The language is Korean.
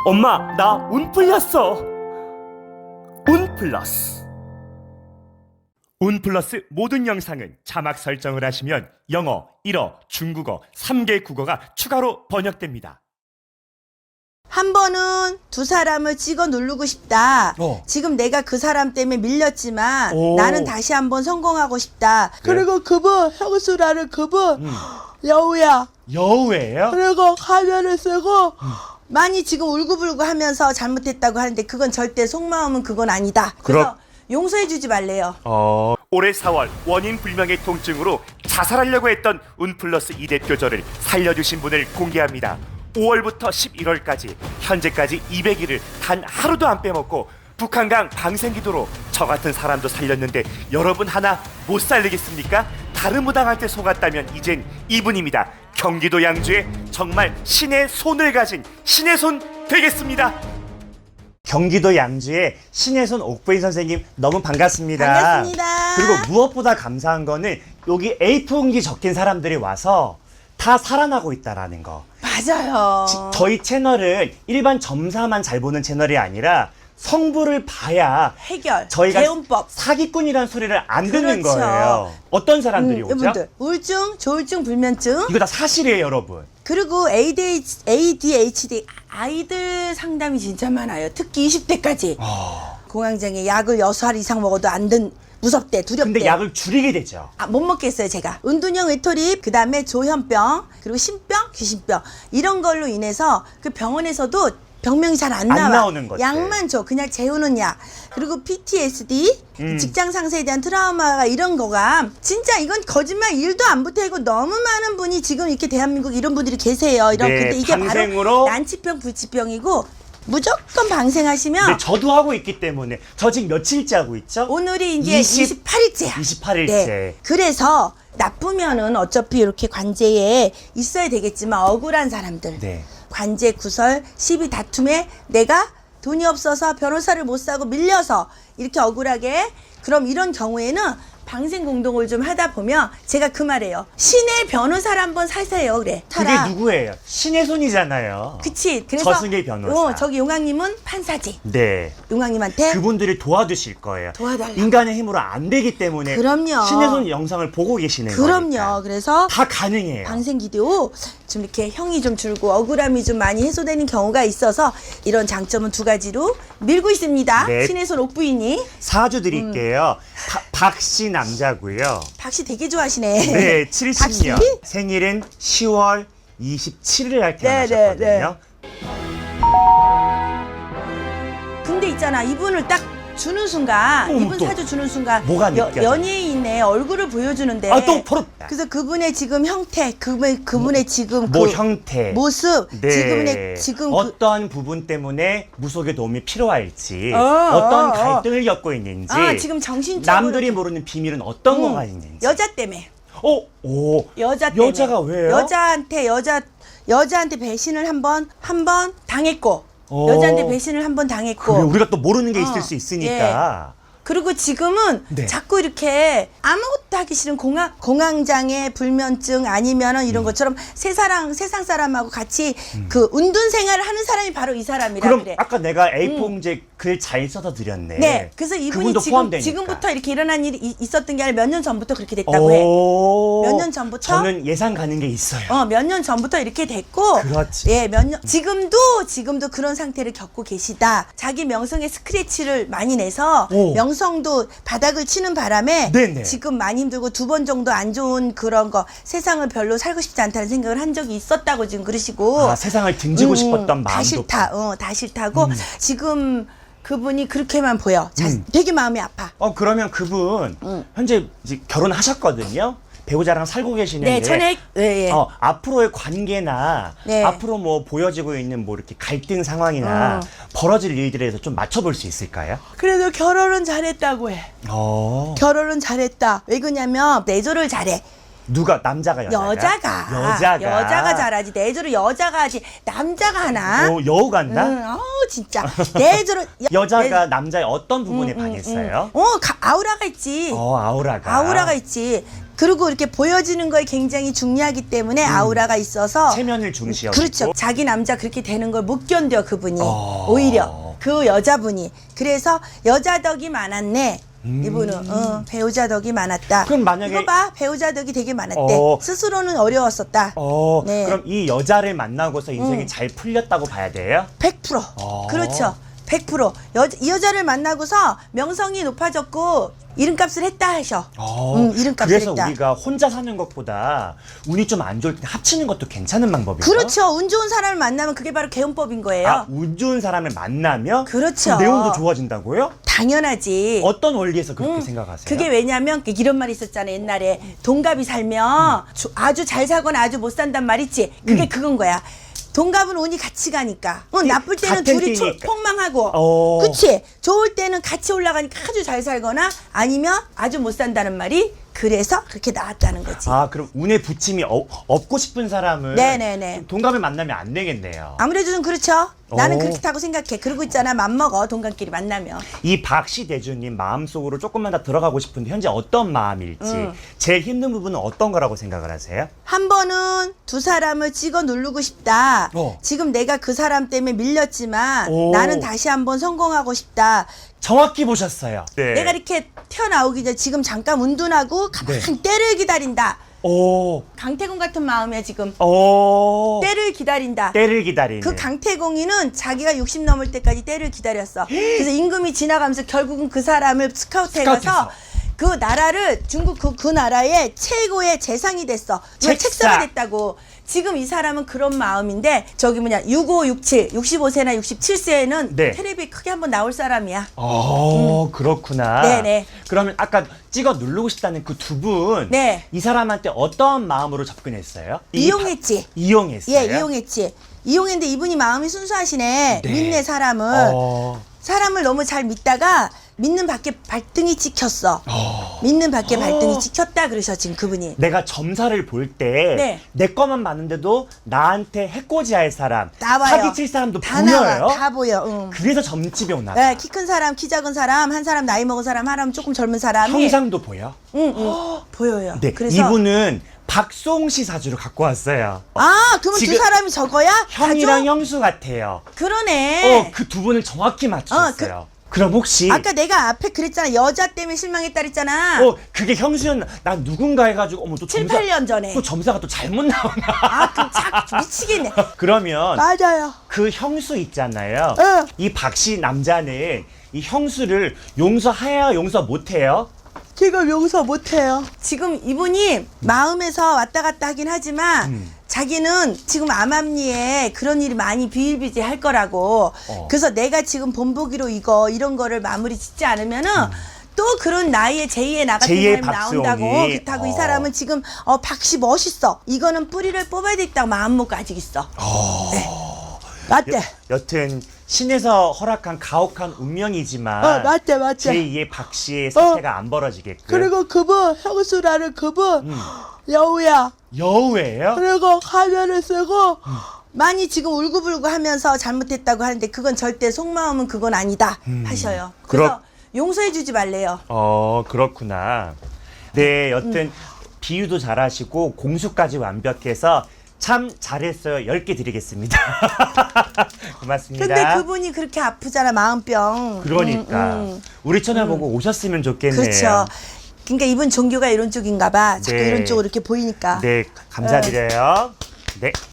엄마, 나 운 풀렸어. 운 플러스. 운 플러스 모든 영상은 자막 설정을 하시면 영어, 일어, 중국어, 3개 국어가 추가로 번역됩니다. 한 번은 두 사람을 찍어 누르고 싶다. 지금 내가 그 사람 때문에 밀렸지만 나는 다시 한번 성공하고 싶다. 그리고 그분, 형수라는 그분 여우야. 여우예요? 그리고 가면을 쓰고 많이 지금 울고불고 하면서 잘못했다고 하는데 그건 절대 속마음은 그건 아니다. 그래서 용서해주지 말래요. 올해 4월 원인 불명의 통증으로 자살하려고 했던 운 플러스 2대 표절을 살려주신 분을 공개합니다. 5월부터 11월까지 현재까지 200일을 단 하루도 안 빼먹고 북한강 방생기도로 저 같은 사람도 살렸는데 여러분 하나 못 살리겠습니까? 다름무당한테 속았다면 이젠 이분입니다. 경기도 양주에 정말 신의 손을 가진 신의 손 되겠습니다. 경기도 양주의 신의 손 옥부인 선생님 너무 반갑습니다. 반갑습니다. 그리고 무엇보다 감사한 거는 여기 A4용지 적힌 사람들이 와서 다 살아나고 있다라는 거. 맞아요. 저희 채널은 일반 점사만 잘 보는 채널이 아니라 성부를 봐야 해결, 저희가 개운법. 사기꾼이라는 소리를 안 듣는 그렇죠. 거예요. 어떤 사람들이 오죠? 여러분들 우울증, 조울증, 불면증 이거 다 사실이에요, 여러분. 그리고 ADHD 아이들 상담이 진짜 많아요. 특히 20대까지 공황장애 약을 6알 이상 먹어도 안 든 무섭대, 두렵대. 근데 약을 줄이게 되죠. 못 먹겠어요, 제가. 은둔형 외톨입, 그 다음에 조현병, 그리고 신병, 귀신병 이런 걸로 인해서 그 병원에서도 병명이 잘 안 나와. 나오는 것들. 약만 줘. 그냥 재우는 약. 그리고 PTSD, 직장 상사에 대한 트라우마가 이런 거가 진짜 이건 거짓말 일도 안 보태고 너무 많은 분이 지금 이렇게 대한민국 이런 분들이 계세요. 이런 네, 근데 이게 방생으로. 바로 난치병, 불치병이고 무조건 방생하시면 네, 저도 하고 있기 때문에 저 지금 며칠째 하고 있죠? 오늘이 이제 28일째야. 28일째. 네. 그래서 나쁘면은 어차피 이렇게 관제에 있어야 되겠지만 억울한 사람들. 네. 관제 구설, 시비 다툼에 내가 돈이 없어서 변호사를 못 사고 밀려서 이렇게 억울하게 그럼 이런 경우에는 방생 공동을 좀 하다 보면 제가 그 말해요. 신의 변호사를 한번 사세요. 그래. 그게 누구예요? 신의 손이잖아요. 그치. 그래서 저승의 변호사. 저기 용왕님은 판사지. 네. 용왕님한테 그분들이 도와주실 거예요. 도와달라고. 인간의 힘으로 안 되기 때문에 그럼요. 신의 손 영상을 보고 계시는 그럼요. 거니까. 그래서 다 가능해요. 방생기도 좀 이렇게 형이 좀 줄고 억울함이 좀 많이 해소되는 경우가 있어서 이런 장점은 두 가지로 밀고 있습니다. 네. 신의 손 옥부인이. 사주 드릴게요. 박씨 남자고요. 박씨 되게 좋아하시네. 네, 70년. 박씨? 생일은 10월 27일 날 네, 태어나셨거든요. 근데 있잖아 이분을 딱 주는 순간 이분 또 사주 주는 순간 뭐가 느껴져요? 연예인의 얼굴을 보여주는데 아, 또 바로 그래서 그분의 지금 형태 그분의 지금 뭐 그 형태, 모습 네. 지금의 지금 어떤 부분 때문에 무속의 도움이 필요할지, 어떤 갈등을 겪고 있는지, 지금 정신적으로 남들이 모르는 비밀은 어떤 거가 있는지. 여자 때문에 오, 여자 때문에 여자가 왜요? 여자한테 배신을 한 번 당했고 여자한테 배신을 한 번 당했고 그래, 우리가 또 모르는 게 있을 수 예. 있으니까. 그리고 지금은 네. 자꾸 이렇게 아무것도 하기 싫은 공황장애, 불면증 아니면은 이런 것처럼 세상 사람하고 같이 그 운둔 생활을 하는 사람이 바로 이 사람이라 그럼 그래. 아까 내가 A4용지에 글 잘 써서 드렸네. 네. 그래서 이분이 그분도 포함되니까. 지금부터 이렇게 일어난 일이 있었던 게 아니라 몇 년 전부터 그렇게 됐다고 해. 몇 년 전부터? 저는 예상 가는 게 있어요. 몇 년 전부터 이렇게 됐고. 그렇지. 예, 몇 년. 지금도 그런 상태를 겪고 계시다. 자기 명성에 스크래치를 많이 내서 명성도 바닥을 치는 바람에 네네. 지금 많이 힘들고 2번 정도 안 좋은 그런 거 세상을 별로 살고 싶지 않다는 생각을 한 적이 있었다고 지금 그러시고. 세상을 등지고 싶었던 마음도. 다 싫다. 다 싫다고. 지금 그분이 그렇게만 보여. 되게 마음이 아파. 그러면 그분 현재 이제 결혼하셨거든요. 배우자랑 살고 계시는데. 네, 전에 예. 앞으로의 관계나 네. 앞으로 뭐 보여지고 있는 뭐 이렇게 갈등 상황이나 벌어질 일들에 대해서 좀 맞춰볼 수 있을까요? 그래도 결혼은 잘했다고 해. 결혼은 잘했다. 왜 그러냐면 내조를 잘해. 누가 남자가 여자가 잘하지. 내조를 여자가 하지. 남자가 하나? 여우 같나? 진짜. 내조를 여자가 남자의 어떤 부분에 반했어요? 아우라가 있지. 아우라가. 아우라가 있지. 그리고 이렇게 보여지는 거에 굉장히 중요하기 때문에 아우라가 있어서 체면을 중시하고. 그렇죠. 자기 남자 그렇게 되는 걸 못 견뎌 그분이. 오히려 그 여자분이. 그래서 여자 덕이 많았네. 이분은 배우자 덕이 많았다. 그럼 만약에- 이거 봐, 배우자 덕이 되게 많았대. 어. 스스로는 어려웠었다. 네. 그럼 이 여자를 만나고서 인생이 잘 풀렸다고 봐야 돼요? 100%. 그렇죠. 100%. 이 여자를 만나고서 명성이 높아졌고 이름값을 했다 하셔. 이름값을 그래서 했다. 우리가 혼자 사는 것보다 운이 좀 안 좋을 때 합치는 것도 괜찮은 방법이에요. 그렇죠. 운 좋은 사람을 만나면 그게 바로 개운법인 거예요. 아, 운 좋은 사람을 만나면 그렇죠. 그럼 내용도 좋아진다고요? 당연하지. 어떤 원리에서 그렇게 생각하세요? 그게 왜냐면 이런 말이 있었잖아 옛날에 동갑이 살면 아주 잘 살거나 아주 못 산단 말 있지. 그게 그건 거야. 동갑은 운이 같이 가니까. 나쁠 때는 같은 둘이 띠니까. 폭망하고. 그치? 좋을 때는 같이 올라가니까 아주 잘 살거나 아니면 아주 못 산다는 말이 그래서 그렇게 나왔다는 거지. 아, 그럼 운의 부침이 없고 싶은 사람을 네네네. 동갑을 만나면 안 되겠네요. 아무래도 좀 그렇죠. 나는 오. 그렇다고 생각해. 그러고 있잖아. 맘먹어. 동갑끼리 만나면. 이 박씨 대주님 마음속으로 조금만 더 들어가고 싶은데 현재 어떤 마음일지 제일 힘든 부분은 어떤 거라고 생각을 하세요? 한 번은 두 사람을 찍어 누르고 싶다. 어. 지금 내가 그 사람 때문에 밀렸지만 오. 나는 다시 한번 성공하고 싶다. 정확히 보셨어요. 네. 내가 이렇게 태어나오기 전에 지금 잠깐 운둔하고 가만히 때를 기다린다. 오. 강태공 같은 마음이야 지금. 오. 때를 기다린다. 때를 기다리는. 그 강태공이는 자기가 60 넘을 때까지 때를 기다렸어. 그래서 임금이 지나가면서 결국은 그 사람을 스카우트해가서 스카우트해서. 그 나라를 중국 그 나라의 최고의 재상이 됐어. 책사. 책사가 됐다고. 지금 이 사람은 그런 마음인데 저기 뭐냐 65, 67, 65세나 67세에는 네. 텔레비에 크게 한번 나올 사람이야. 그렇구나. 네네. 그러면 아까 찍어 누르고 싶다는 그 두 분, 네. 이 사람한테 어떤 마음으로 접근했어요? 이용했지. 이용했어요? 예, 이용했지. 이용했는데 이분이 마음이 순수하시네. 네. 믿네 사람을. 사람을 너무 잘 믿다가 믿는 밖에 발등이 찍혔어. 믿는 밖에 발등이 찍혔다 그러셔 지금 그분이. 내가 점사를 볼 때 네. 내 것만 봤는데도 나한테 해코지할 사람, 나와요. 사기칠 사람도 다 보여요. 나와, 다 보여. 응. 그래서 점집에 오나 봐. 네, 키 큰 사람, 키 작은 사람, 한 사람 나이 먹은 사람, 한 사람 조금 젊은 사람이. 형상도 보여. 응, 보여요. 네, 그래서 이분은 박송씨 사주를 갖고 왔어요. 아, 그러면 지금 두 사람이 저거야? 형이랑 가족? 형수 같아요. 그러네. 그 두 분을 정확히 맞추셨어요. 그럼 혹시 아까 내가 앞에 그랬잖아. 여자 때문에 실망했다 그랬잖아. 그게 형수였나? 난 누군가 해가지고 또 7, 점사, 8년 전에. 또 점사가 또 잘못 나오나? 아, 그럼 미치겠네. 그러면 맞아요. 그 형수 있잖아요. 응. 이 박씨 남자는 이 형수를 용서해야 용서 못해요. 지금 용서 못해요. 지금 이분이 마음에서 왔다 갔다 하긴 하지만 자기는 지금 암암리에 그런 일이 많이 비일비재할 거라고. 그래서 내가 지금 본보기로 이런 거를 마무리 짓지 않으면은 또 그런 나이에 제2의 나 같은 제2의 사람이 나온다고. 박수홍이. 그렇다고 이 사람은 지금 박씨 멋있어. 이거는 뿌리를 뽑아야 되겠다고 마음먹고 아직 있어. 네. 맞대. 여튼 신에서 허락한 가혹한 운명이지만 맞대. 제2의 박씨의 사태가 안 벌어지게끔. 그리고 그분 형수라는 그분 여우야. 여우예요? 그리고 가면을 쓰고 많이 지금 울고불고 하면서 잘못했다고 하는데 그건 절대 속마음은 그건 아니다 하셔요. 그래서 용서해주지 말래요. 그렇구나. 네, 여튼 비유도 잘하시고 공수까지 완벽해서 참 잘했어요. 10개 드리겠습니다. 고맙습니다. 근데 그분이 그렇게 아프잖아 마음병. 그러니까 우리 채널 보고 오셨으면 좋겠네요. 그렇죠. 그러니까 이분 종교가 이런 쪽인가 봐. 자꾸 네. 이런 쪽으로 이렇게 보이니까. 네, 감사드려요. 네.